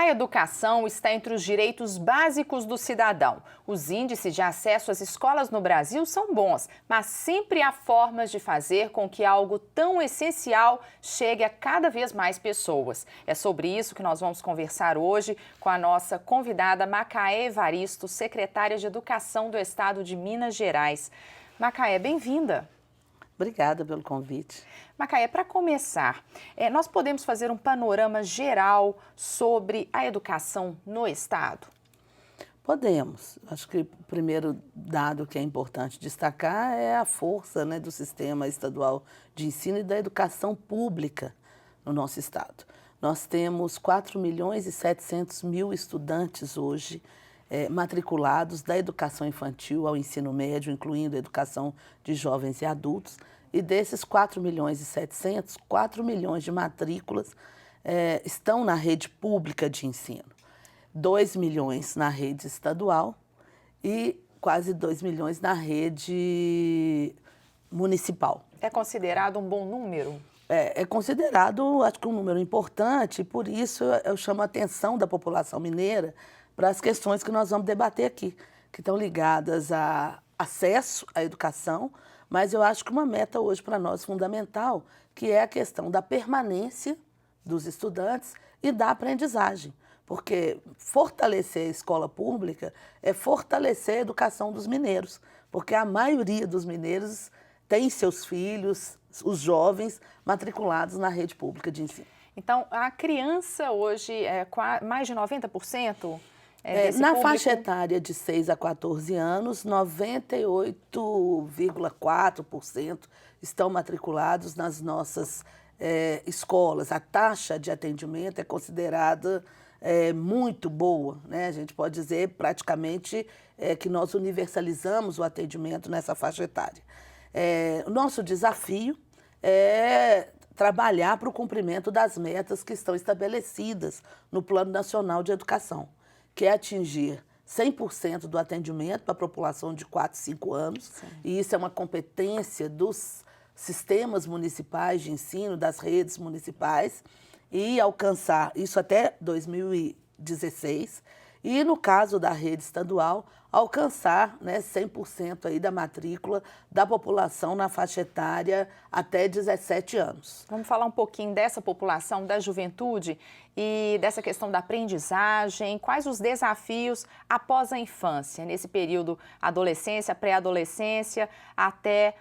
A educação está entre os direitos básicos do cidadão. Os índices de acesso às escolas no Brasil são bons, mas sempre há formas de fazer com que algo tão essencial chegue a cada vez mais pessoas. É sobre isso que nós vamos conversar hoje com a nossa convidada Macaé Evaristo, secretária de Educação do Estado de Minas Gerais. Macaé, bem-vinda. Obrigada pelo convite. Macaé, para começar, nós podemos fazer um panorama geral sobre a educação no Estado? Podemos. Acho que o primeiro dado que é importante destacar é a força, do sistema estadual de ensino e da educação pública no nosso Estado. Nós temos 4.700.000 estudantes hoje matriculados da educação infantil ao ensino médio, incluindo a educação de jovens e adultos. E desses 4.700.000, 4 milhões de matrículas estão na rede pública de ensino. 2 milhões na rede estadual e quase 2 milhões na rede municipal. É considerado um bom número? É considerado, acho que um número importante, e por isso eu chamo a atenção da população mineira para as questões que nós vamos debater aqui, que estão ligadas a acesso à educação, mas eu acho que uma meta hoje para nós fundamental, que é a questão da permanência dos estudantes e da aprendizagem, porque fortalecer a escola pública é fortalecer a educação dos mineiros, porque a maioria dos mineiros tem seus filhos, os jovens, matriculados na rede pública de ensino. Então, a criança hoje é mais de 90%? Na faixa etária de 6 a 14 anos, 98,4% estão matriculados nas nossas escolas. A taxa de atendimento é considerada muito boa, né? A gente pode dizer praticamente que nós universalizamos o atendimento nessa faixa etária. O nosso desafio é trabalhar para o cumprimento das metas que estão estabelecidas no Plano Nacional de Educação, que é atingir 100% do atendimento para a população de 4 a 5 anos. Sim. E isso é uma competência dos sistemas municipais de ensino, das redes municipais, e alcançar isso até 2016. E, no caso da rede estadual, alcançar 100% aí da matrícula da população na faixa etária até 17 anos. Vamos falar um pouquinho dessa população, da juventude e dessa questão da aprendizagem. Quais os desafios após a infância, nesse período adolescência, pré-adolescência, até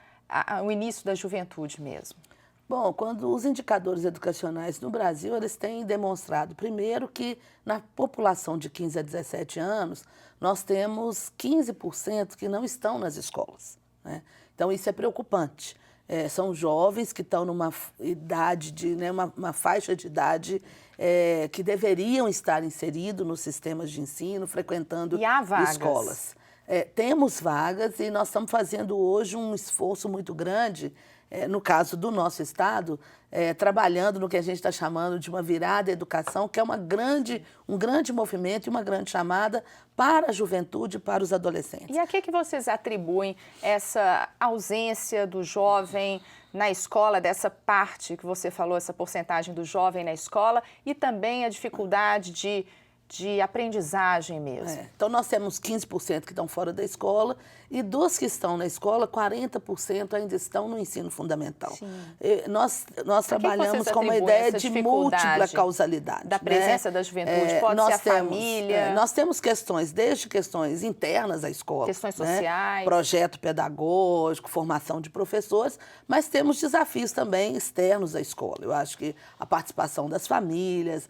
o início da juventude mesmo? Bom, quando os indicadores educacionais no Brasil, eles têm demonstrado, primeiro, que na população de 15 a 17 anos, nós temos 15% que não estão nas escolas, né? Então, isso é preocupante. São jovens que estão numa idade, uma faixa de idade que deveriam estar inseridos nos sistemas de ensino, frequentando e há vagas. Escolas. Temos vagas e nós estamos fazendo hoje um esforço muito grande, no caso do nosso estado, trabalhando no que a gente está chamando de uma virada educação, que é um grande movimento e uma grande chamada para a juventude e para os adolescentes. E a que vocês atribuem essa ausência do jovem na escola, dessa parte que você falou, essa porcentagem do jovem na escola, e também a dificuldade de aprendizagem mesmo? Então, nós temos 15% que estão fora da escola e dos que estão na escola, 40% ainda estão no ensino fundamental. Nós trabalhamos com uma ideia de múltipla causalidade. Da presença da juventude, pode ser a família. Nós temos desde questões internas à escola. Questões sociais. Projeto pedagógico, formação de professores, mas temos desafios também externos à escola. Eu acho que a participação das famílias,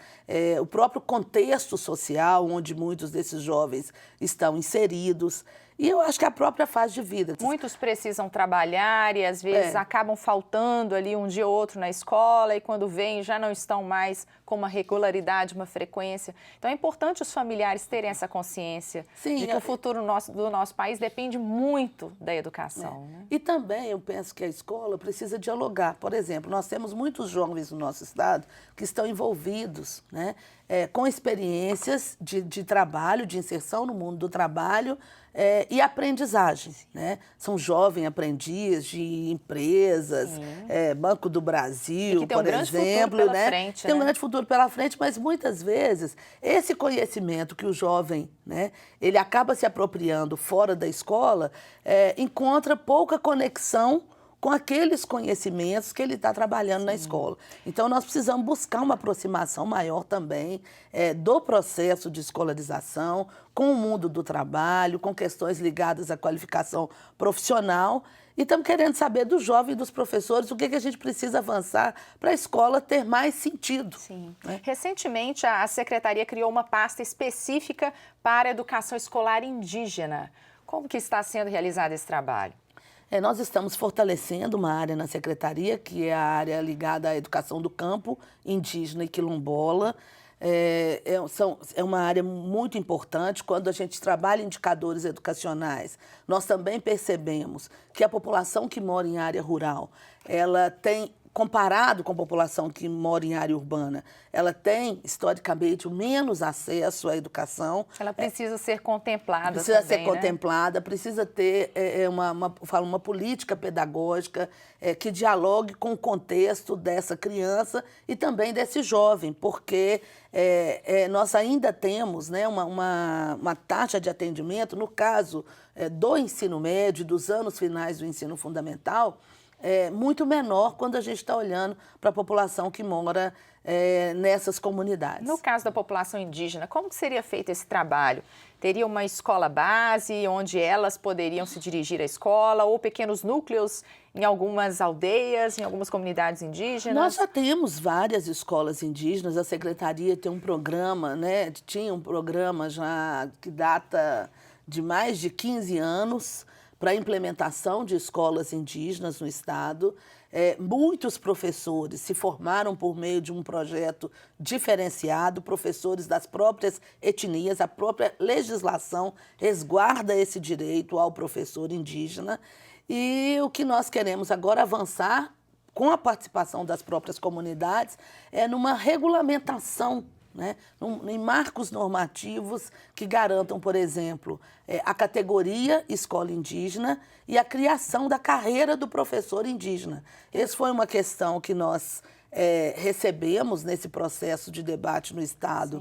o próprio contexto social, onde muitos desses jovens estão inseridos. E eu acho que a própria fase de vida. Muitos precisam trabalhar e, às vezes, acabam faltando ali um dia ou outro na escola e, quando vêm, já não estão mais com uma regularidade, uma frequência. Então, é importante os familiares terem essa consciência de que o futuro do nosso país depende muito da educação. Né? E também eu penso que a escola precisa dialogar. Por exemplo, nós temos muitos jovens no nosso estado que estão envolvidos, com experiências de trabalho, de inserção no mundo do trabalho, e aprendizagem, né? São jovens aprendizes de empresas, Banco do Brasil, por exemplo, né? Tem um grande futuro futuro pela frente, mas muitas vezes esse conhecimento que o jovem, né, ele acaba se apropriando fora da escola, encontra pouca conexão com aqueles conhecimentos que ele está trabalhando na escola. Então, nós precisamos buscar uma aproximação maior também do processo de escolarização com o mundo do trabalho, com questões ligadas à qualificação profissional. E estamos querendo saber do jovem e dos professores o que a gente precisa avançar para a escola ter mais sentido. Sim. Né? Recentemente, a Secretaria criou uma pasta específica para a educação escolar indígena. Como que está sendo realizado esse trabalho? Nós estamos fortalecendo uma área na Secretaria, que é a área ligada à educação do campo, indígena e quilombola. É uma área muito importante. Quando a gente trabalha indicadores educacionais, nós também percebemos que a população que mora em área rural, ela tem, comparado com a população que mora em área urbana, ela tem, historicamente, menos acesso à educação. Ela precisa ser contemplada Precisa também, ser contemplada, precisa ter uma política pedagógica que dialogue com o contexto dessa criança e também desse jovem, porque nós ainda temos, né, uma taxa de atendimento, no caso do ensino médio, dos anos finais do ensino fundamental, muito menor quando a gente está olhando para a população que mora nessas comunidades. No caso da população indígena, como que seria feito esse trabalho? Teria uma escola base onde elas poderiam se dirigir à escola ou pequenos núcleos em algumas aldeias, em algumas comunidades indígenas? Nós já temos várias escolas indígenas, a Secretaria tem um programa, né? Tinha um programa já que data de mais de 15 anos, para a implementação de escolas indígenas no Estado. Muitos professores se formaram por meio de um projeto diferenciado, professores das próprias etnias, a própria legislação resguarda esse direito ao professor indígena. E o que nós queremos agora avançar, com a participação das próprias comunidades, é numa regulamentação, né, em marcos normativos que garantam, por exemplo, a categoria escola indígena e a criação da carreira do professor indígena. Essa foi uma questão que nós recebemos nesse processo de debate no Estado,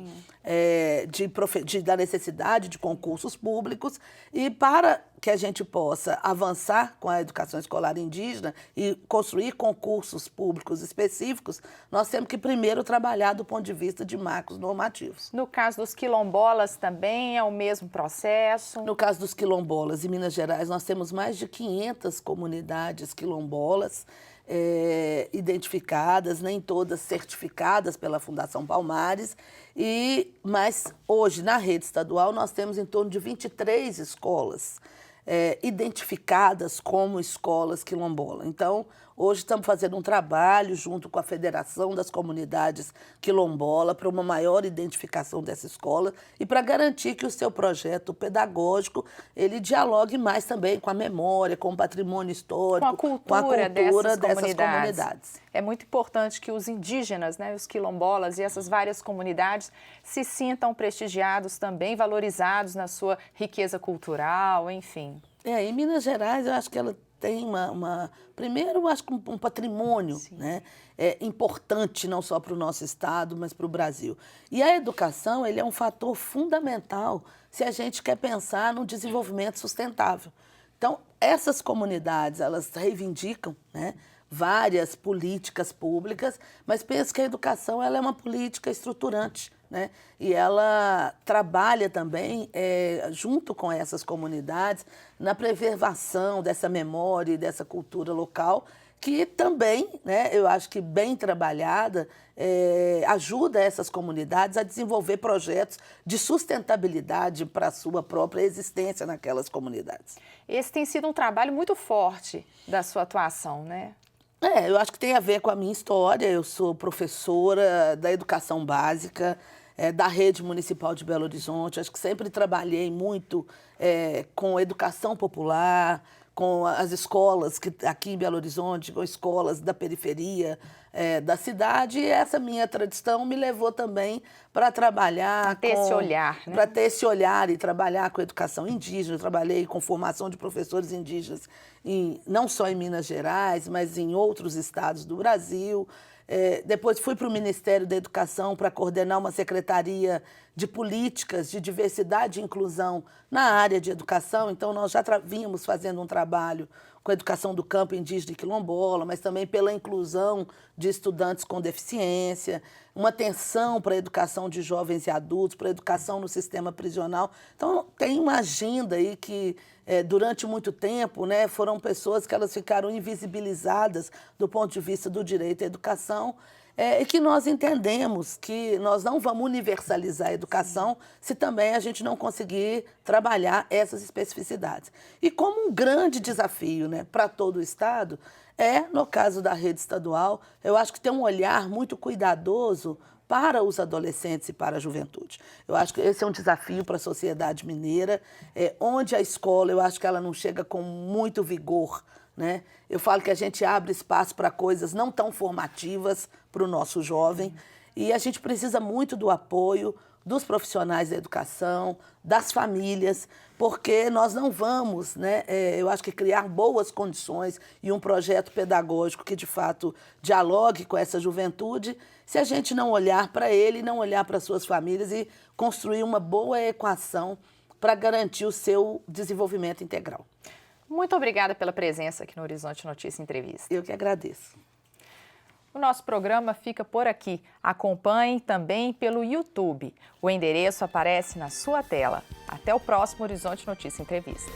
da necessidade de concursos públicos, e para que a gente possa avançar com a educação escolar indígena e construir concursos públicos específicos, nós temos que primeiro trabalhar do ponto de vista de marcos normativos. No caso dos quilombolas também é o mesmo processo? No caso dos quilombolas, em Minas Gerais, nós temos mais de 500 comunidades quilombolas identificadas, nem todas certificadas pela Fundação Palmares, mas hoje na rede estadual nós temos em torno de 23 escolas identificadas como escolas quilombolas. Então, hoje estamos fazendo um trabalho junto com a Federação das Comunidades Quilombola para uma maior identificação dessa escola e para garantir que o seu projeto pedagógico ele dialogue mais também com a memória, com o patrimônio histórico, com a cultura dessas comunidades. É muito importante que os indígenas, né, os quilombolas e essas várias comunidades se sintam prestigiados também, valorizados na sua riqueza cultural, enfim. Em Minas Gerais, eu acho que ela tem primeiro, eu acho que um patrimônio, né, importante não só para o nosso estado, mas para o Brasil. E a educação, ele é um fator fundamental se a gente quer pensar no desenvolvimento sustentável. Então, essas comunidades, elas reivindicam, né, várias políticas públicas, mas penso que a educação ela é uma política estruturante, né? E ela trabalha também, junto com essas comunidades, na preservação dessa memória e dessa cultura local, que também, né, eu acho que bem trabalhada, ajuda essas comunidades a desenvolver projetos de sustentabilidade para a sua própria existência naquelas comunidades. Esse tem sido um trabalho muito forte da sua atuação, né? Eu acho que tem a ver com a minha história. Eu sou professora da educação básica, da Rede Municipal de Belo Horizonte. Acho que sempre trabalhei muito com educação popular, com as escolas aqui em Belo Horizonte, com escolas da periferia da cidade. E essa minha tradição me levou também para trabalhar esse olhar, né? Para ter esse olhar e trabalhar com educação indígena. Eu trabalhei com formação de professores indígenas não só em Minas Gerais, mas em outros estados do Brasil. Depois fui para o Ministério da Educação para coordenar uma secretaria de políticas de diversidade e inclusão na área de educação. Então, nós já vínhamos fazendo um trabalho com a educação do campo indígena e quilombola, mas também pela inclusão de estudantes com deficiência, uma atenção para a educação de jovens e adultos, para a educação no sistema prisional. Então, tem uma agenda aí que, durante muito tempo, né, foram pessoas que elas ficaram invisibilizadas do ponto de vista do direito à educação, e que nós entendemos que nós não vamos universalizar a educação se também a gente não conseguir trabalhar essas especificidades. E como um grande desafio, né, para todo o Estado, no caso da rede estadual, eu acho que tem um olhar muito cuidadoso para os adolescentes e para a juventude. Eu acho que esse é um desafio para a sociedade mineira, onde a escola, eu acho que ela não chega com muito vigor, né? Eu falo que a gente abre espaço para coisas não tão formativas para o nosso jovem, e a gente precisa muito do apoio dos profissionais da educação, das famílias, porque nós não vamos, né, eu acho que criar boas condições e um projeto pedagógico que, de fato, dialogue com essa juventude, se a gente não olhar para ele, não olhar para suas famílias e construir uma boa equação para garantir o seu desenvolvimento integral. Muito obrigada pela presença aqui no Horizonte Notícia Entrevista. Eu que agradeço. O nosso programa fica por aqui. Acompanhe também pelo YouTube. O endereço aparece na sua tela. Até o próximo Horizonte Notícia Entrevista.